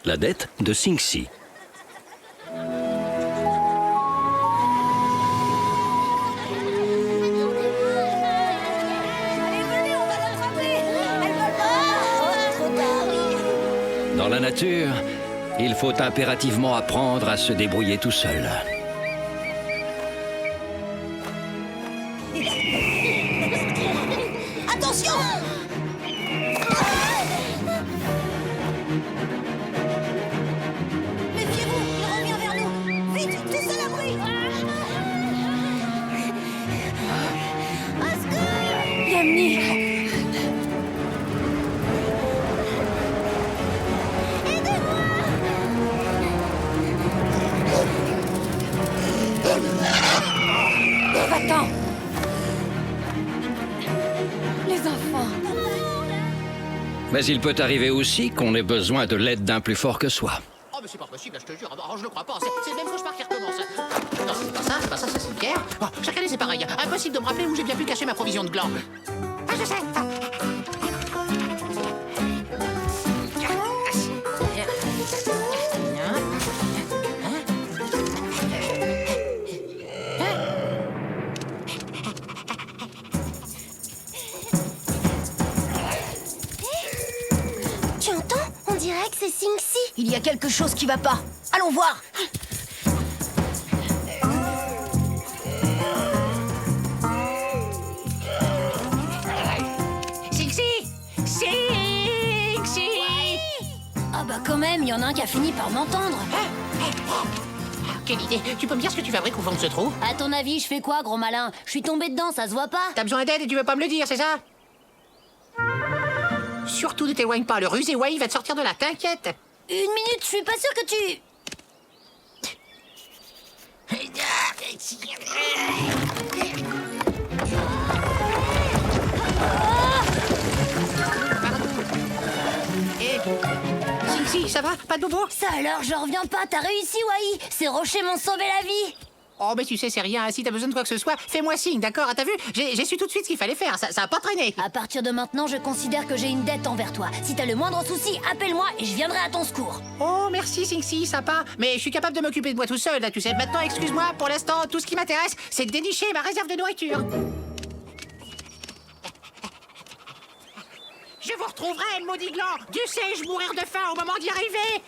La dette de Sing-Si. Dans la nature, il faut impérativement apprendre à se débrouiller tout seul. Attention! Méfiez-vous, il revient vers nous! Vite, tous à l'abri! Au secours! Yami! Va-t'en! Les enfants! Mais il peut arriver aussi qu'on ait besoin de l'aide d'un plus fort que soi. Oh, mais c'est pas possible, je te jure. Oh, je le crois pas. C'est le même cauchemar qui recommence. Non, c'est pas ça, c'est une pierre. Oh, chaque année, c'est pareil. Impossible de me rappeler où j'ai bien pu cacher ma provision de glands. Ah, je sais. Tu entends? On dirait que c'est Sing-Si. Il y a quelque chose qui va pas. Allons voir. Sing-Si! Sing-Si! Ah bah quand même, il y en a un qui a fini par m'entendre. Quelle idée! Tu peux me dire ce que tu fabriques au fond de ce trou? À ton avis, je fais quoi, gros malin? Je suis tombé dedans, ça se voit pas? T'as besoin d'aide et tu veux pas me le dire, c'est ça? Surtout ne t'éloigne pas, le rusé Wai va te sortir de là, t'inquiète! Une minute, je suis pas sûre que tu... Eh, Sing-Si, ça va? Pas de bobo? Ça alors, je reviens pas, t'as réussi, Wai. Ces rochers m'ont sauvé la vie. Oh, mais tu sais, c'est rien. Si t'as besoin de quoi que ce soit, fais-moi signe, d'accord? Ah, t'as vu? J'ai su tout de suite ce qu'il fallait faire. Ça a pas traîné. À partir de maintenant, je considère que j'ai une dette envers toi. Si t'as le moindre souci, appelle-moi et je viendrai à ton secours. Oh, merci, Sing-Si, sympa. Mais je suis capable de m'occuper de moi tout seul, là, tu sais. Maintenant, excuse-moi, pour l'instant, tout ce qui m'intéresse, c'est de dénicher ma réserve de nourriture. Je vous retrouverai, maudit gland. Dieu sait, je mourir de faim au moment d'y arriver.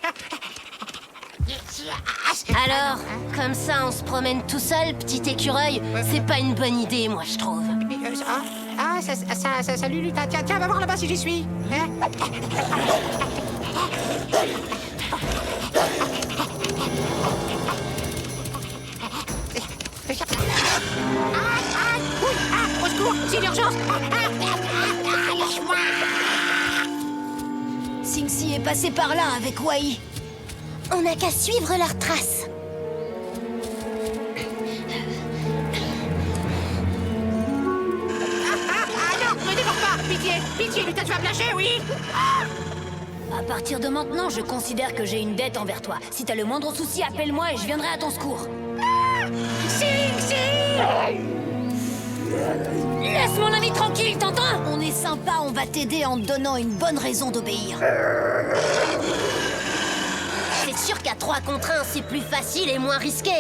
Alors, comme ça, on se promène tout seul, petit écureuil. C'est pas une bonne idée, moi, je trouve. Salut, Luta. Tiens, va voir là-bas si j'y suis. Hein? Au secours, c'est l'urgence. Sing-Si est passé par là avec Wai. On n'a qu'à suivre leurs traces. Non, me dévore pas. Pitié, Luta, tu vas me lâcher, oui. À partir de maintenant, je considère que j'ai une dette envers toi. Si t'as le moindre souci, appelle-moi et je viendrai à ton secours. Laisse mon ami tranquille, t'entends? On est sympa, on va t'aider en te donnant une bonne raison d'obéir. C'est sûr qu'à 3 contre 1, c'est plus facile et moins risqué.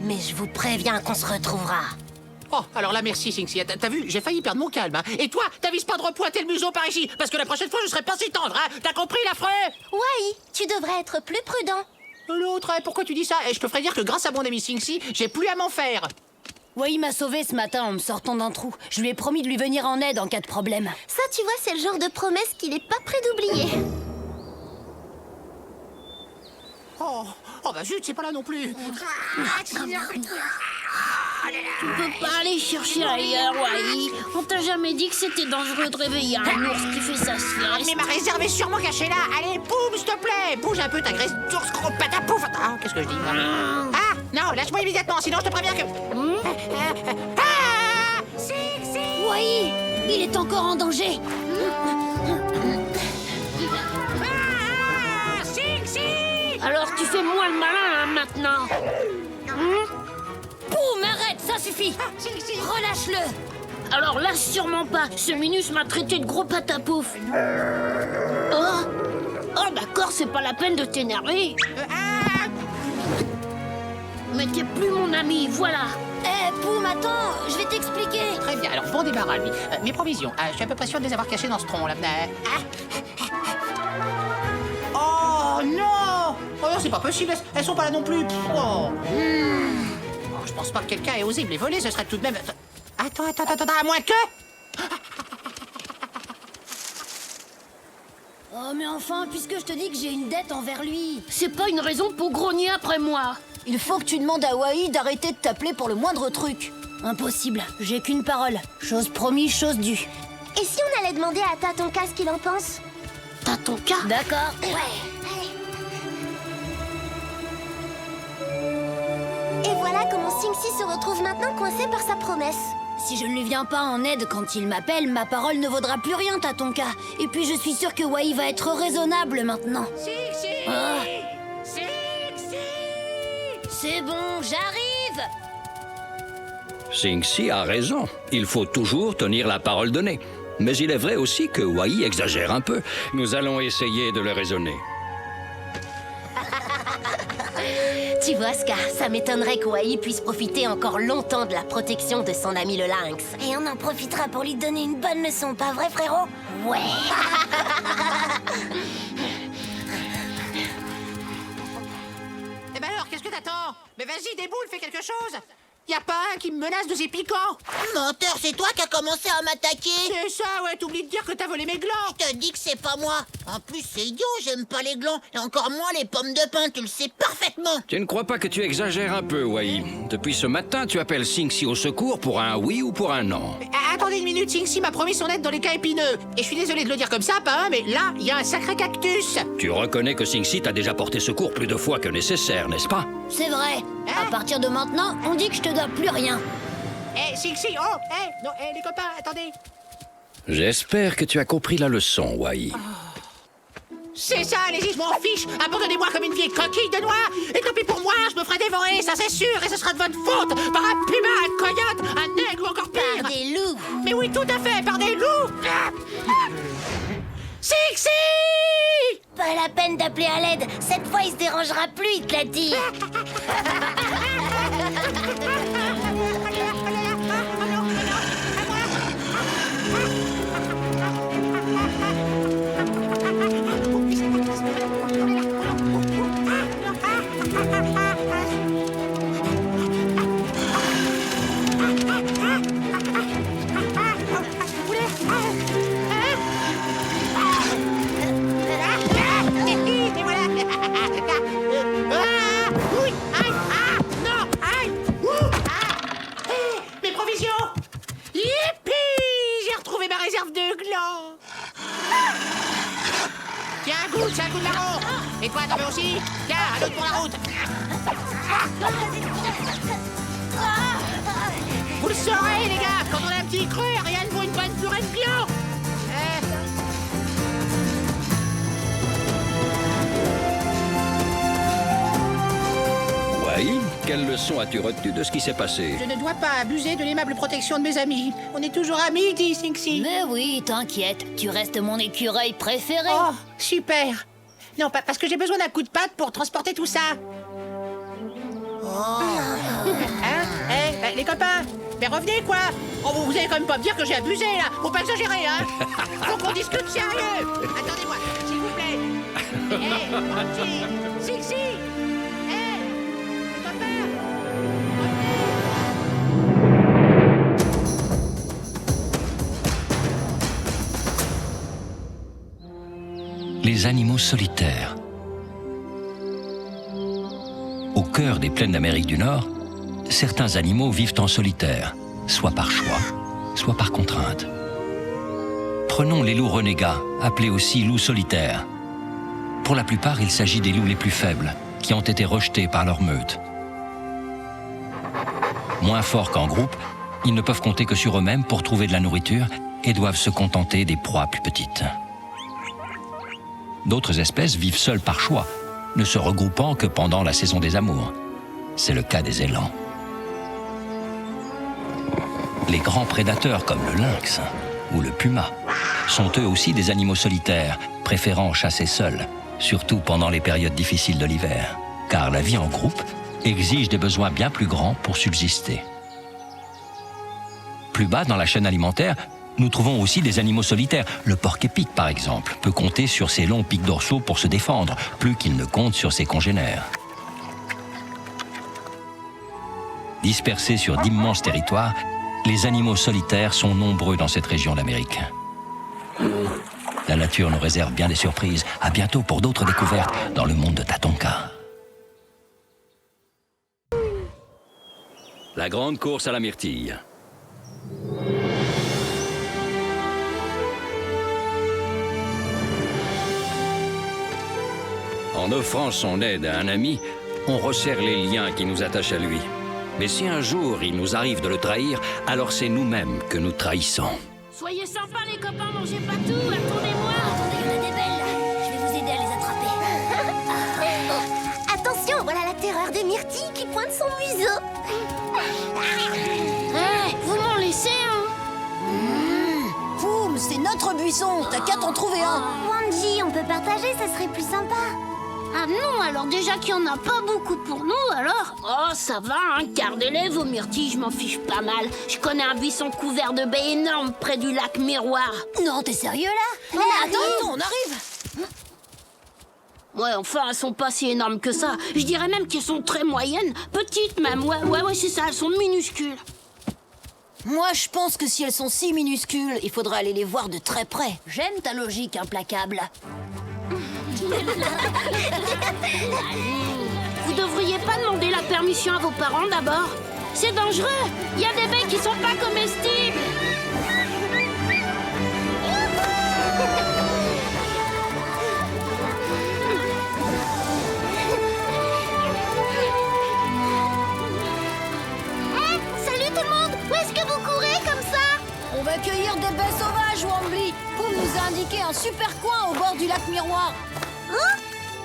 Mais je vous préviens qu'on se retrouvera. Oh, alors là, merci, Sing-Si. T'as vu, j'ai failli perdre mon calme. Hein. Et toi, t'avises pas de repointer le museau par ici, parce que la prochaine fois, je serai pas si tendre. Hein. T'as compris, l'affreux? Wai, tu devrais être plus prudent. L'autre, pourquoi tu dis ça? Et je te ferai dire que grâce à mon ami Sing-Si, j'ai plus à m'en faire. Wai m'a sauvé ce matin en me sortant d'un trou. Je lui ai promis de lui venir en aide en cas de problème. Ça, tu vois, c'est le genre de promesse qu'il est pas prêt d'oublier. Oh, bah zut, c'est pas là non plus. Tu peux pas aller chercher ailleurs, Wai. On t'a jamais dit que c'était dangereux de réveiller un ours qui fait sa sieste. Mais ma réserve est sûrement cachée là. Allez, boum, s'il te plaît. Bouge un peu ta graisse d'ours, gros patapouf. Ah, qu'est-ce que je dis? Ah, non, lâche-moi immédiatement, sinon je te préviens que... Ah, Sing-Si! Wai, il est encore en danger. Ah, Sing-Si! Alors tu fais moins le malin, hein, maintenant. Boum, arrête, ça suffit. Sing-Si! Relâche-le. Alors là, sûrement pas. Ce Minus m'a traité de gros patapouf. Oh, bah d'accord, c'est pas la peine de t'énerver. Mais t'es plus mon ami, voilà. Eh, Poum, attends, je vais t'expliquer. Très bien, alors bon débarras, lui. Mes provisions, je suis à peu près sûr de les avoir cachées dans ce tronc, là. Oh non! Oh non, c'est pas possible, elles sont pas là non plus. Oh. Oh, je pense pas que quelqu'un ait osé me les voler, ce serait tout de même... Attends, à moins que... Oh, mais enfin, puisque je te dis que j'ai une dette envers lui. C'est pas une raison pour grogner après moi. Il faut que tu demandes à Wai d'arrêter de t'appeler pour le moindre truc. Impossible, j'ai qu'une parole. Chose promise, chose due. Et si on allait demander à Tatonka ce qu'il en pense? T'as ton cas? D'accord. Et voilà comment Sing-Si se retrouve maintenant coincé par sa promesse. Si je ne lui viens pas en aide quand il m'appelle, ma parole ne vaudra plus rien, Tatonka. Et puis je suis sûre que Wai va être raisonnable maintenant. Ah. C'est bon, j'arrive. Sing-Si a raison. Il faut toujours tenir la parole donnée. Mais il est vrai aussi que Wai exagère un peu. Nous allons essayer de le raisonner. Tu vois, Scar, ça m'étonnerait que Wai puisse profiter encore longtemps de la protection de son ami le lynx. Et on en profitera pour lui donner une bonne leçon, pas vrai, frérot? Ouais. Eh ben alors, qu'est-ce que t'attends? Mais vas-y, déboule, fais quelque chose. Y a pas un qui me menace de ses piquants? Menteur, c'est toi qui as commencé à m'attaquer. C'est ça, ouais, t'oublies de dire que t'as volé mes glands. Je te dis que c'est pas moi. En plus, c'est idiot, j'aime pas les glands. Et encore moins les pommes de pin, tu le sais parfaitement. Tu ne crois pas que tu exagères un peu, Wai? Depuis ce matin, tu appelles Sing-Si au secours pour un oui ou pour un non. Attendez une minute, Sing-Si m'a promis son aide dans les cas épineux. Et je suis désolé de le dire comme ça, pas un, mais là, il y a un sacré cactus. Tu reconnais que Sing-Si t'a déjà porté secours plus de fois que nécessaire, n'est-ce pas? C'est vrai. À partir de maintenant, on dit que je te dois plus rien. Eh, Sing-Si, oh, non, les copains, attendez. J'espère que tu as compris la leçon, Wai. C'est ça, allez-y, je m'en fiche. Abandonnez-moi comme une vieille coquille de noix. Et tant pis pour moi, je me ferai dévorer, ça c'est sûr. Et ce sera de votre faute. Par un puma, un coyote, un aigle ou encore pire. Par des loups. Mais oui, tout à fait, par des loups. Sing-Si! Pas la peine d'appeler à l'aide. Cette fois, il se dérangera plus, il te l'a dit. Mes provisions! Yippee! J'ai retrouvé ma réserve de glands! Tiens, goûte, c'est un coup de marron! Et toi, t'en veux aussi? Tiens, un autre pour la route! Vous le saurez, les gars! Quand on a un petit creux, rien ne vaut une bonne purée de glands! Wai, quelle leçon as-tu retenue de ce qui s'est passé? Je ne dois pas abuser de l'aimable protection de mes amis. On est toujours amis, dit Sing-Si. Mais oui, t'inquiète, tu restes mon écureuil préféré. Oh, super! Non, pas parce que j'ai besoin d'un coup de patte pour transporter tout ça. Hein? Les copains, mais revenez, quoi! Oh, vous allez quand même pas me dire que j'ai abusé, là! Faut pas exagérer, hein! Faut qu'on discute sérieux! Attendez-moi, s'il vous plaît! Hé, mon petit! Sing-Si! Hé! Les copains! Les animaux solitaires. Au cœur des plaines d'Amérique du Nord, certains animaux vivent en solitaire, soit par choix, soit par contrainte. Prenons les loups renégats, appelés aussi loups solitaires. Pour la plupart, il s'agit des loups les plus faibles, qui ont été rejetés par leur meute. Moins forts qu'en groupe, ils ne peuvent compter que sur eux-mêmes pour trouver de la nourriture et doivent se contenter des proies plus petites. D'autres espèces vivent seules par choix, ne se regroupant que pendant la saison des amours. C'est le cas des élans. Les grands prédateurs comme le lynx ou le puma sont eux aussi des animaux solitaires, préférant chasser seuls, surtout pendant les périodes difficiles de l'hiver, car la vie en groupe exige des besoins bien plus grands pour subsister. Plus bas dans la chaîne alimentaire, nous trouvons aussi des animaux solitaires. Le porc-épic, par exemple, peut compter sur ses longs pics dorsaux pour se défendre, plus qu'il ne compte sur ses congénères. Dispersés sur d'immenses territoires, les animaux solitaires sont nombreux dans cette région d'Amérique. La nature nous réserve bien des surprises. À bientôt pour d'autres découvertes dans le monde de Tatonka. La grande course à la myrtille. En offrant son aide à un ami, on resserre les liens qui nous attachent à lui. Mais si un jour il nous arrive de le trahir, alors c'est nous-mêmes que nous trahissons. Soyez sympas les copains, mangez pas tout, attendez-moi. Attendez, il y en a des belles là. Je vais vous aider à les attraper. Attention, voilà la terreur de Myrtille qui pointe son museau. Hé, vous m'en laissez un. Poum, c'est notre buisson. T'as qu'à t'en trouver un. Wanji, on peut partager, ça serait plus sympa. Ah non, alors déjà qu'il n'y en a pas beaucoup pour nous, alors. Oh, ça va, hein, gardez-les vos myrtilles, je m'en fiche pas mal. Je connais un buisson couvert de baies énormes près du lac Miroir. Non, t'es sérieux là? On Attends, on arrive. Ouais, enfin, elles sont pas si énormes que ça. Je dirais même qu'elles sont très moyennes, petites même. Ouais, c'est ça, elles sont minuscules. Moi, je pense que si elles sont si minuscules, il faudra aller les voir de très près. J'aime ta logique implacable. Vous devriez pas demander la permission à vos parents d'abord. C'est dangereux. Il y a des baies qui sont pas comestibles. Salut tout le monde. Où est-ce que vous courez comme ça? On va cueillir des baies sauvages, Wambly. Poum nous a indiqué un super coin au bord du lac Miroir. Oh,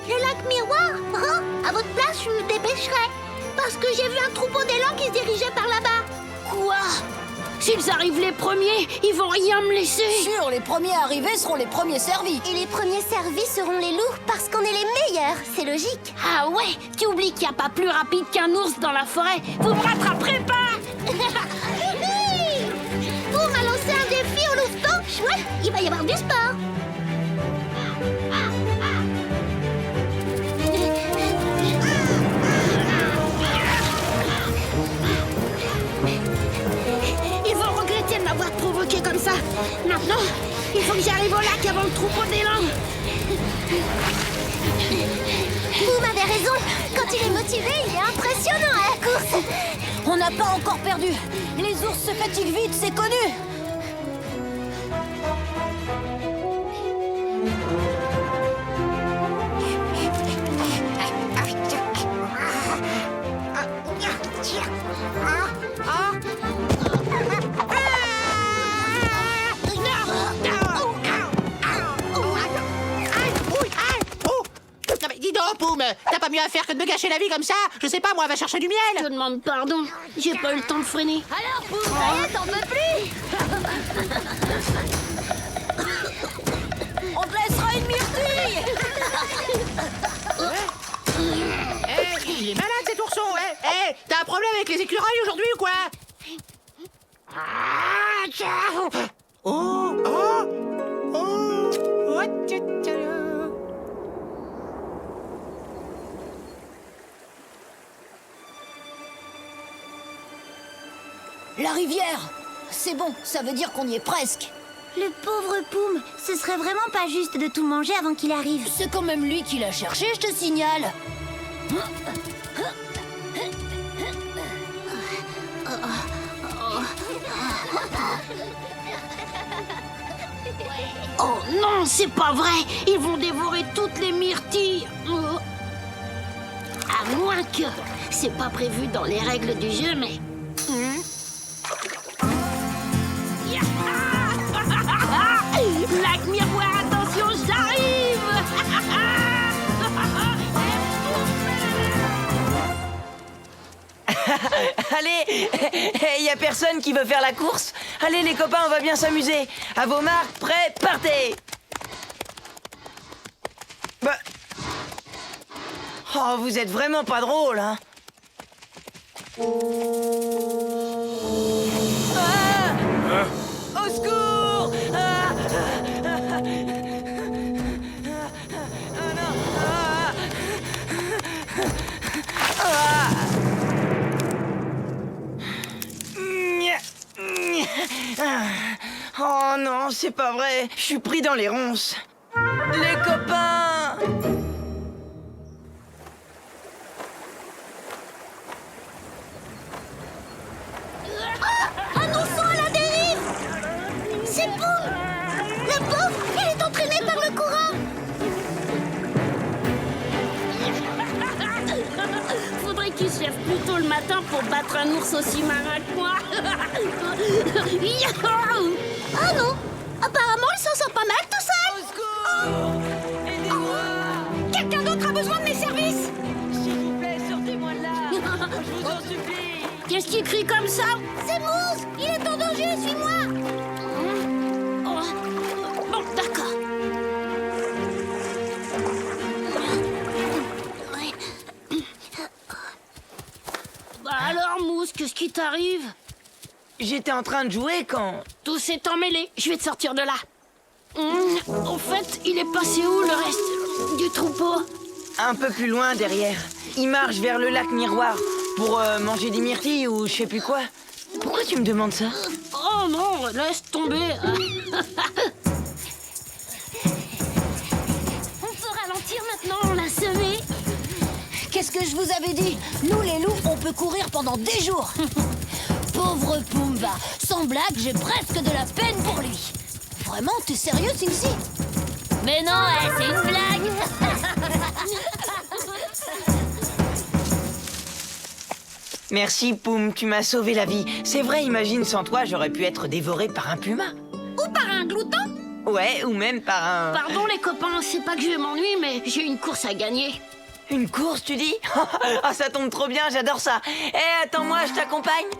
le lac Miroir. Oh, à votre place, je me dépêcherai. Parce que j'ai vu un troupeau d'élan qui se dirigeait par là-bas. Quoi? S'ils arrivent les premiers, ils vont rien me laisser. Sûr, les premiers arrivés seront les premiers servis. Et les premiers servis seront les loups parce qu'on est les meilleurs. C'est logique. Ah ouais, tu oublies qu'il n'y a pas plus rapide qu'un ours dans la forêt. Vous me rattraperez pas. Vous m'a lancé un défi au louveteau. Chouette, il va y avoir du sport. Ils vont regretter de m'avoir provoqué comme ça. Maintenant, il faut que j'arrive au lac avant le troupeau d'élan. Vous m'avez raison. Quand il est motivé, il est impressionnant à la course. On n'a pas encore perdu. Les ours se fatiguent vite, c'est connu. Non mais dis donc, Poum, t'as pas mieux à faire que de me gâcher la vie comme ça? Je sais pas, moi, va chercher du Je miel. demande pardon, j'ai pas eu le temps de freiner. Alors, Poum, ça y est, t'en peux plus. On te laissera une myrtille. Il est malade cet ourson, t'as un problème avec les écureuils aujourd'hui ou quoi? La rivière. C'est bon, ça veut dire qu'on y est presque. Le pauvre Poum, ce serait vraiment pas juste de tout manger avant qu'il arrive. C'est quand même lui qui l'a cherché, je te signale. Oh non, c'est pas vrai. Ils vont dévorer toutes les myrtilles. À moins que... C'est pas prévu dans les règles du jeu, mais... Lac Miroir, attention, j'arrive. Allez, y a personne qui veut faire la course? Allez les copains, on va bien s'amuser. À vos marques, prêts, partez. Bah, Oh, vous êtes vraiment pas drôle, hein. Ah! Au secours! Ah! Non! Oh non, c'est pas vrai. Je suis pris dans les ronces. Les copains! Un ourson à la dérive! C'est Poum! Le pauvre, il est entraîné par le courant! Faudrait qu'il se lève plus tôt le matin pour battre un ours aussi marin que moi. Ah non! Apparemment, il s'en sort pas mal tout seul! Au secours! Aidez-moi! Quelqu'un d'autre a besoin de mes services! S'il vous plaît, sortez-moi de là! Je vous en supplie! Qu'est-ce qui crie comme ça? C'est Moose! Il est en danger, suis-moi! Oh. Bon, d'accord. Bah alors, Mousse, qu'est-ce qui t'arrive? J'étais en train de jouer quand... Tout s'est emmêlé. Je vais te sortir de là. En fait, il est passé où le reste du troupeau? Un peu plus loin, derrière. Il marche vers le lac Miroir pour manger des myrtilles ou je sais plus quoi. Pourquoi tu me demandes ça? Oh non, laisse tomber. On peut ralentir maintenant, on l'a semé. Qu'est-ce que je vous avais dit? Nous, les loups, on peut courir pendant des jours. Pauvre Pumba. Sans blague, j'ai presque de la peine pour lui. Vraiment, t'es sérieux, Sing-Si? Mais non, c'est une blague. Merci, Poum, tu m'as sauvé la vie. C'est vrai, imagine, sans toi, j'aurais pu être dévoré par un puma. Ou par un glouton. Ouais, ou même par un... Pardon les copains, c'est pas que je m'ennuie, mais j'ai une course à gagner. Une course, tu dis? Ah, ça tombe trop bien, j'adore ça. Eh, attends-moi, je t'accompagne.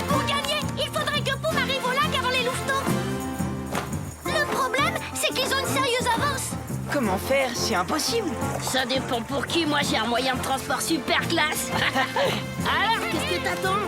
Pour gagner, il faudrait que Poum arrive au lac avant les louvetons. Le problème, c'est qu'ils ont une sérieuse avance. Comment faire? C'est impossible. Ça dépend pour qui, moi j'ai un moyen de transport super classe. Alors, qu'est-ce que t'attends?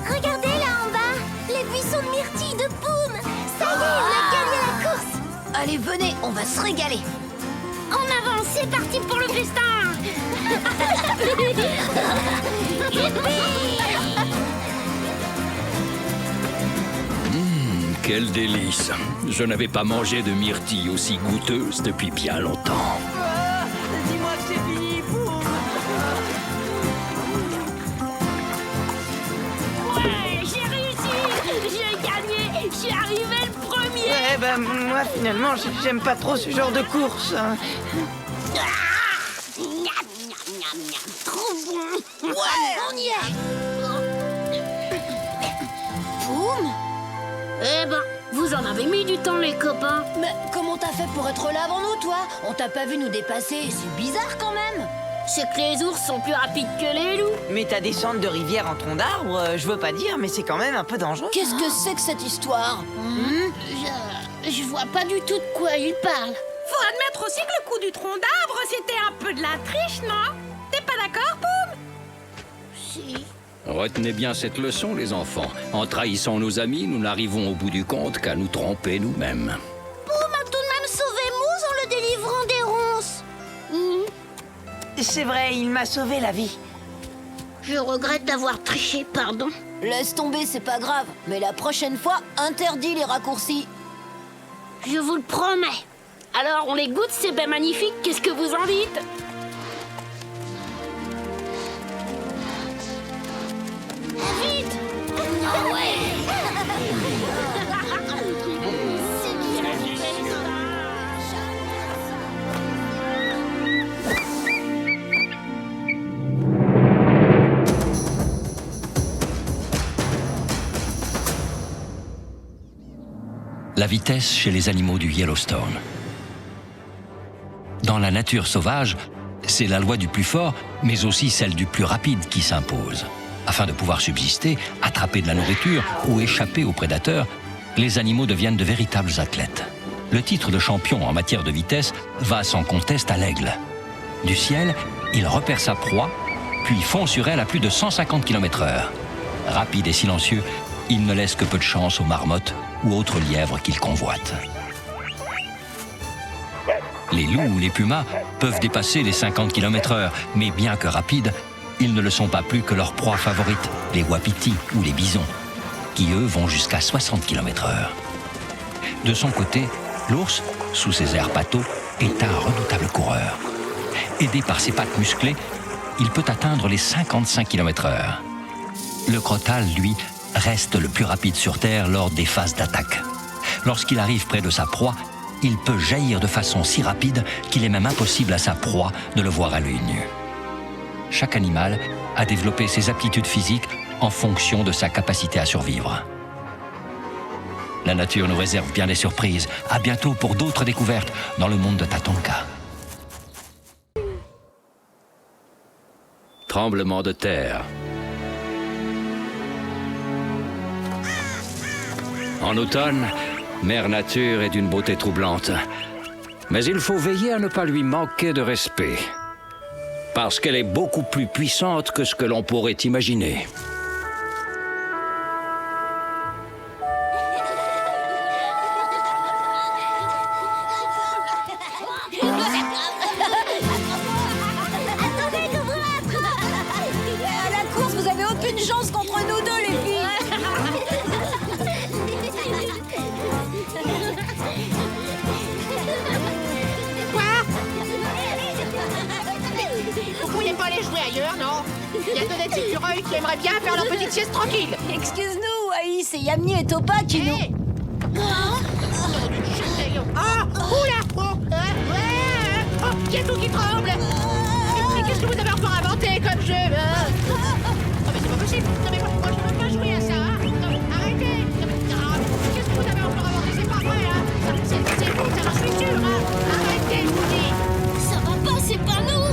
Regardez là en bas, les buissons de myrtilles de Poum. Ça y est, on a gagné la course. Allez, venez, on va se régaler. En avant, c'est parti pour le festin. Quel délice! Je n'avais pas mangé de myrtilles aussi goûteuses depuis bien longtemps. Ah, dis-moi que c'est fini, Poum. Ouais, j'ai réussi. J'ai gagné. Je suis arrivé le premier. Ouais, ben, moi, finalement, j'aime pas trop ce genre de course. Hein. Trop bon. Ouais, on y est. Poum? Eh ben, vous en avez mis du temps, les copains. Mais comment t'as fait pour être là avant nous, toi? On t'a pas vu nous dépasser, c'est bizarre quand même. C'est que les ours sont plus rapides que les loups. Mais ta descente de rivière en tronc d'arbre, je veux pas dire, mais c'est quand même un peu dangereux. Qu'est-ce que c'est que cette histoire? Je vois pas du tout de quoi il parle. Faut admettre aussi que le coup du tronc d'arbre, c'était un peu de la triche, non? T'es pas d'accord, Poum? Si. Retenez bien cette leçon, les enfants. En trahissant nos amis, nous n'arrivons au bout du compte qu'à nous tromper nous-mêmes. Poum a tout de même sauvé Moose en le délivrant des ronces. C'est vrai, il m'a sauvé la vie. Je regrette d'avoir triché, pardon. Laisse tomber, c'est pas grave. Mais la prochaine fois, interdis les raccourcis. Je vous le promets. Alors, on les goûte, ces baies magnifiques. Qu'est-ce que vous en dites? Vite! Ah ouais. La vitesse chez les animaux du Yellowstone. Dans la nature sauvage, C'est la loi du plus fort, mais aussi celle du plus rapide qui s'impose. Afin de pouvoir subsister, attraper de la nourriture ou échapper aux prédateurs, les animaux deviennent de véritables athlètes. Le titre de champion en matière de vitesse va sans conteste à l'aigle. Du ciel, il repère sa proie, puis fond sur elle à plus de 150 km/h. Rapide et silencieux, il ne laisse que peu de chance aux marmottes ou autres lièvres qu'il convoite. Les loups ou les pumas peuvent dépasser les 50 km/h, mais bien que rapides, ils ne le sont pas plus que leur proie favorite, les wapitis ou les bisons, qui eux vont jusqu'à 60 km/h. De son côté, l'ours, sous ses airs pâteaux, est un redoutable coureur. Aidé par ses pattes musclées, il peut atteindre les 55 km/h. Le crotale, lui, reste le plus rapide sur Terre lors des phases d'attaque. Lorsqu'il arrive près de sa proie, il peut jaillir de façon si rapide qu'il est même impossible à sa proie de le voir à l'œil nu. Chaque animal a développé ses aptitudes physiques en fonction de sa capacité à survivre. La nature nous réserve bien des surprises. À bientôt pour d'autres découvertes dans le monde de Tatonka. Tremblement de terre. En automne, Mère Nature est d'une beauté troublante. Mais il faut veiller à ne pas lui manquer de respect. Parce qu'elle est beaucoup plus puissante que ce que l'on pourrait imaginer. À la course, vous avez aucune chance contre nous deux, les filles. Vous pourriez pas aller jouer ailleurs, non? Il y a deux petits écureuils qui aimeraient bien faire leur petite sieste tranquille. Excuse-nous, Aïe, c'est Yamni et Topa qui nous... Hé! Ah! Oula! Oh! Il y a tout qui tremble! Mais qu'est-ce que vous avez encore inventé comme jeu? Oh, mais c'est pas possible! Non, mais moi, je ne veux pas jouer à ça, hein? Non, arrêtez! Non, mais, qu'est-ce que vous avez encore inventé? C'est pas vrai, hein? C'est vous, ça, j'en suis sûr, hein? Arrêtez, je vous dis! Ça va pas, c'est pas nous.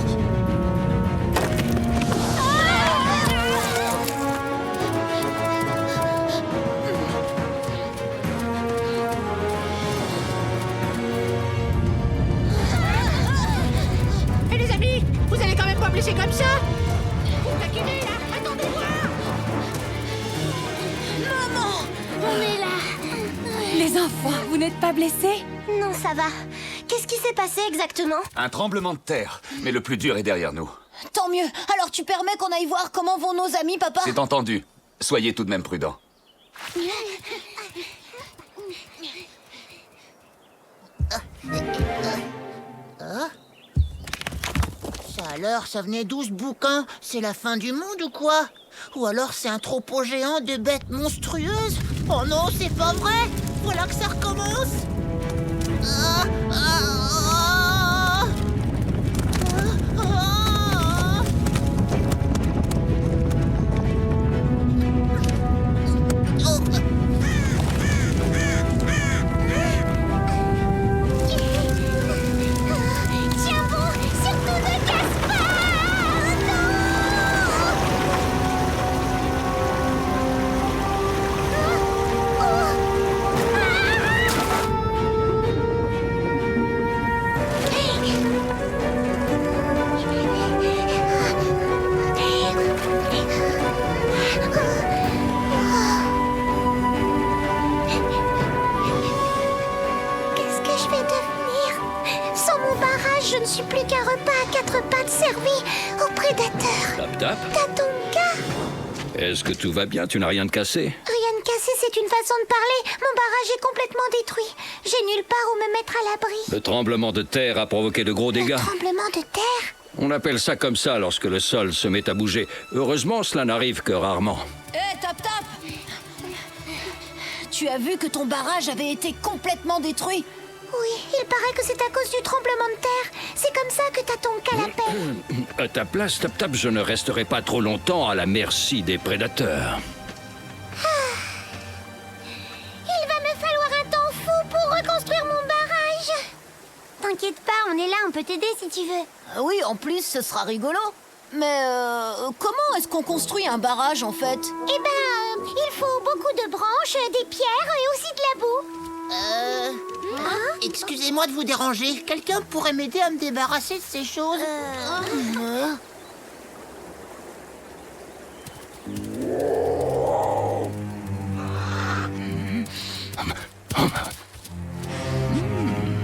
Hé, les amis! Vous allez quand même pas me laisser comme ça! Vous me taquinez, là! Attendez-moi! On est là. Les enfants, vous n'êtes pas blessés? Non, ça va. Qu'est-ce qui s'est passé exactement? Un tremblement de terre, mais le plus dur est derrière nous. Tant mieux. Alors tu permets qu'on aille voir comment vont nos amis, papa? C'est entendu. Soyez tout de même prudents. Ça alors, ça venait d'où ce bouquin? C'est la fin du monde ou quoi? Ou alors c'est un troupeau géant de bêtes monstrueuses? Oh non, c'est pas vrai! Voilà que ça recommence! Ah, ah, ah, ah, ah. Oh. Tiens bon, surtout ne casse pas! Qu'est-ce que je vais devenir? Sans mon barrage, je ne suis plus qu'un repas à quatre pattes servi aux prédateurs. Tap tap. Tatonka! Est-ce que tout va bien? Tu n'as rien de cassé? Rien de cassé, c'est une façon de parler. Mon barrage est complètement détruit. J'ai nulle part où me mettre à l'abri. Le tremblement de terre a provoqué de gros dégâts. Tremblement de terre? On appelle ça comme ça lorsque le sol se met à bouger. Heureusement, cela n'arrive que rarement. Hé, Tap Tap! Tu as vu que ton barrage avait été complètement détruit? Oui, il paraît que c'est à cause du tremblement de terre. C'est comme ça que Tatonka l'appelle. À ta place, Tap Tap, je ne resterai pas trop longtemps à la merci des prédateurs. Il va me falloir un temps fou pour reconstruire mon barrage. T'inquiète pas, on est là, on peut t'aider si tu veux. Oui, en plus, ce sera rigolo. Mais comment est-ce qu'on construit un barrage, en fait? Eh ben, il faut beaucoup de branches, des pierres et aussi de la boue. Excusez-moi de vous déranger. Quelqu'un pourrait m'aider à me débarrasser de ces choses?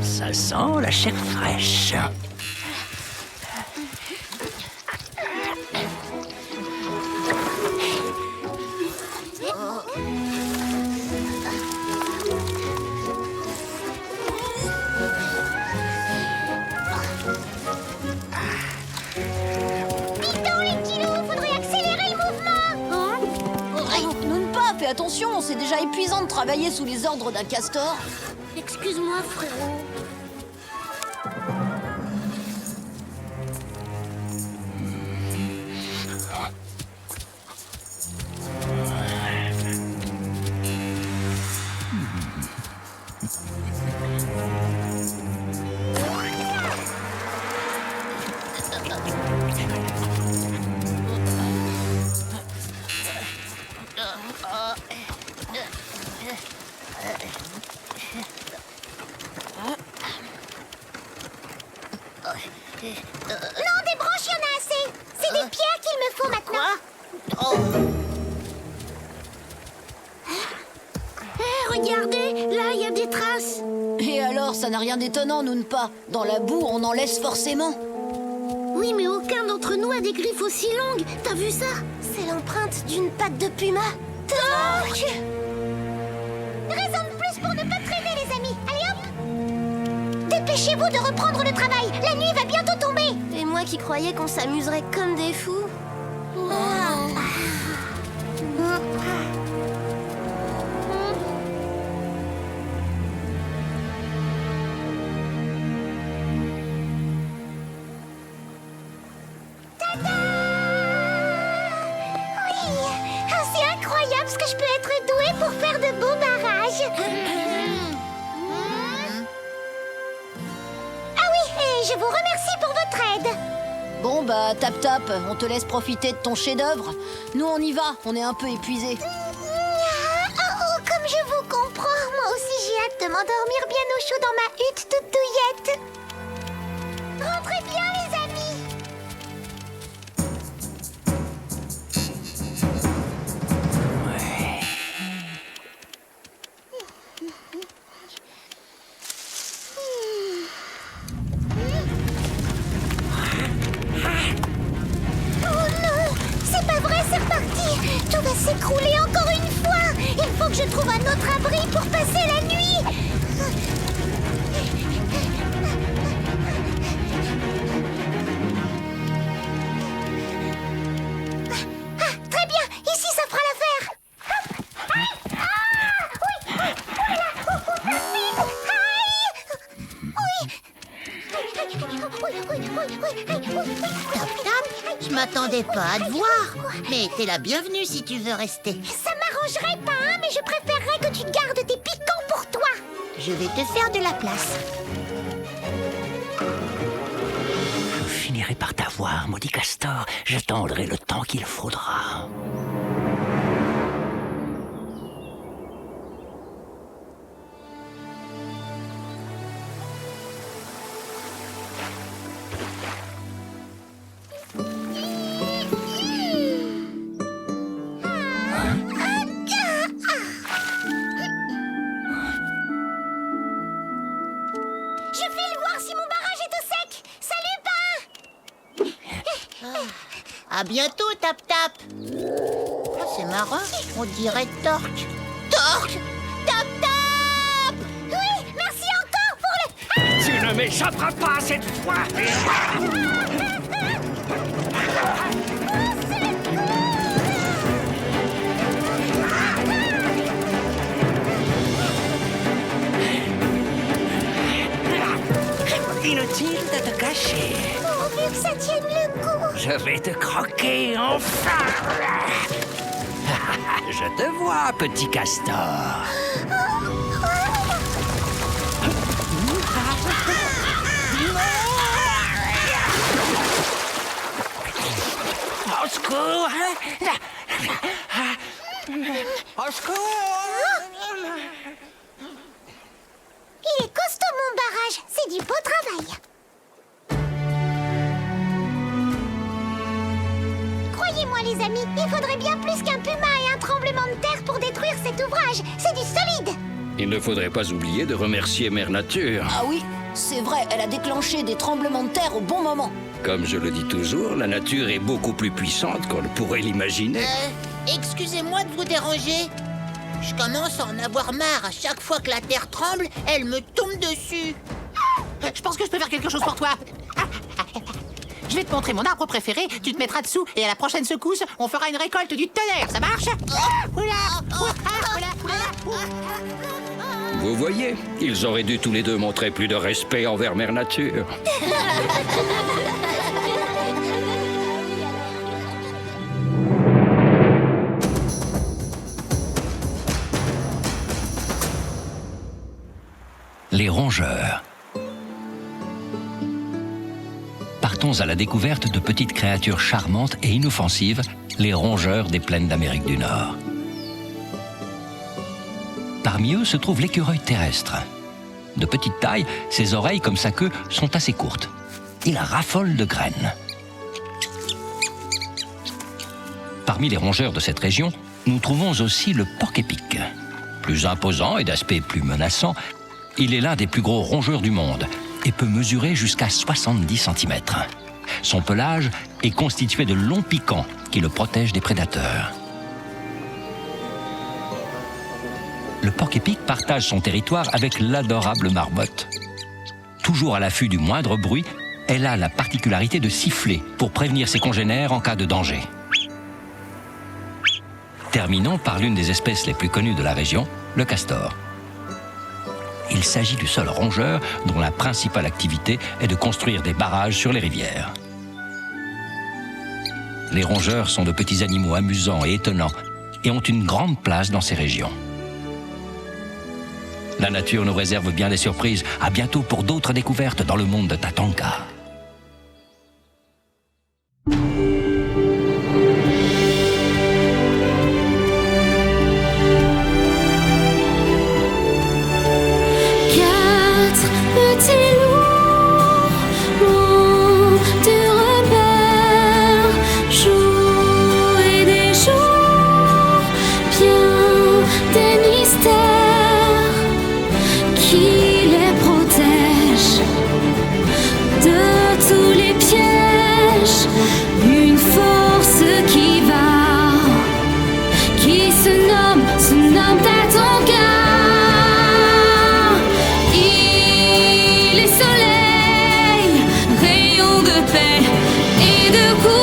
Ça sent la chair fraîche. Vite donc, les petits loups, faudrait accélérer le mouvement. Nounpa, fais attention, c'est déjà épuisant de travailler sous les ordres d'un castor. Excuse-moi, frérot. Non, des branches, il y en a assez. C'est des pierres qu'il me faut maintenant. Regardez, là, il y a des traces. Et alors, ça n'a rien d'étonnant, Nounpa. Dans la boue, on en laisse forcément. Oui, mais aucun d'entre nous a des griffes aussi longues. T'as vu ça? C'est l'empreinte d'une patte de puma. Torque! Raison de plus pour ne pas traîner, les amis. Allez hop! Dépêchez-vous de reprendre le travail. La nuit va bientôt tomber. Et moi qui croyais qu'on s'amuserait comme des fous. C'est incroyable ce que je peux être douée pour faire de beaux barrages. Ah oui, et je vous remercie pour votre aide. Bon, bah, tap-tap, on te laisse profiter de ton chef-d'œuvre. Nous, on y va, on est un peu épuisés. Comme je vous comprends, moi aussi j'ai hâte de m'endormir bien au chaud dans ma hutte toute douillette. Rentrez bien, les amis. Oh non, c'est pas vrai, c'est reparti. Tout va s'écrouler encore une fois. Il faut que je trouve un autre abri pour passer la nuit. Très bien, ici ça fera l'affaire. Je m'attendais pas à te voir. Mais t'es la bienvenue si tu veux rester. Ça m'arrangerait pas, hein, mais je préférerais que tu gardes tes piquants pour toi. Je vais te faire de la place. Je finirai par t'avoir, maudit castor. J'attendrai le temps qu'il faudra. Je file voir si mon barrage est au sec. Salut, Pain. À bientôt, Tap-Tap. Ah, c'est marrant, on dirait Torque. Torque! Tap-Tap! Oui, merci encore pour le... Tu ne m'échapperas pas cette fois. Inutile de te cacher. Pourvu que ça tienne le coup. Je vais te croquer enfin. Je te vois, petit castor. secours! Au secours! Il est costaud, mon barrage. C'est du beau travail. Croyez-moi, les amis, il faudrait bien plus qu'un puma et un tremblement de terre pour détruire cet ouvrage. C'est du solide. Il ne faudrait pas oublier de remercier Mère Nature. Ah oui, c'est vrai, elle a déclenché des tremblements de terre au bon moment. Comme je le dis toujours, la nature est beaucoup plus puissante qu'on ne pourrait l'imaginer. Excusez-moi de vous déranger. Je commence à en avoir marre. À chaque fois que la terre tremble, elle me tombe dessus. Je pense que je peux faire quelque chose pour toi. Je vais te montrer mon arbre préféré, tu te mettras dessous et à la prochaine secousse, on fera une récolte du tonnerre, ça marche? Vous voyez, ils auraient dû tous les deux montrer plus de respect envers Mère Nature. Les rongeurs. Partons à la découverte de petites créatures charmantes et inoffensives, les rongeurs des plaines d'Amérique du Nord. Parmi eux se trouve l'écureuil terrestre. De petite taille, ses oreilles comme sa queue sont assez courtes. Il raffole de graines. Parmi les rongeurs de cette région, nous trouvons aussi le porc-épic. Plus imposant et d'aspect plus menaçant, il est l'un des plus gros rongeurs du monde et peut mesurer jusqu'à 70 cm. Son pelage est constitué de longs piquants qui le protègent des prédateurs. Le porc-épic partage son territoire avec l'adorable marmotte. Toujours à l'affût du moindre bruit, elle a la particularité de siffler pour prévenir ses congénères en cas de danger. Terminons par l'une des espèces les plus connues de la région, le castor. Il s'agit du seul rongeur dont la principale activité est de construire des barrages sur les rivières. Les rongeurs sont de petits animaux amusants et étonnants et ont une grande place dans ces régions. La nature nous réserve bien des surprises. À bientôt pour d'autres découvertes dans le monde de Tatanka. Il est soleil, rayon de paix et de courage.